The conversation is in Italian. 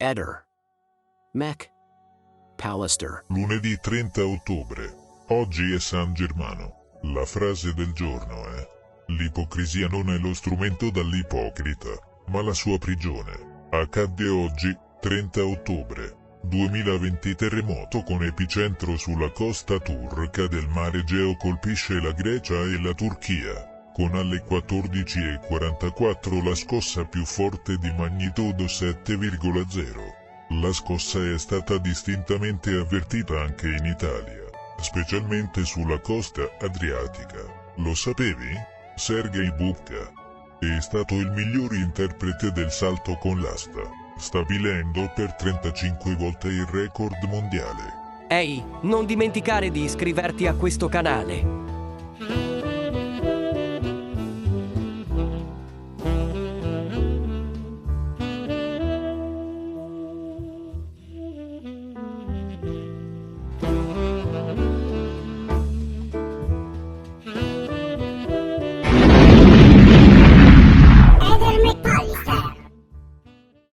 Eder. Mac. Pallister. Lunedì 30 ottobre. Oggi è San Germano. La frase del giorno è: l'ipocrisia non è lo strumento dall'ipocrita, ma la sua prigione. Accadde oggi, 30 ottobre 2020. Terremoto con epicentro sulla costa turca del Mar Egeo colpisce la Grecia e la Turchia, con alle 14:44 la scossa più forte di magnitudo 7,0. La scossa è stata distintamente avvertita anche in Italia, specialmente sulla costa adriatica. Lo sapevi? Sergej Bubka è stato il miglior interprete del salto con l'asta, stabilendo per 35 volte il record mondiale. Ehi, non dimenticare di iscriverti a questo canale.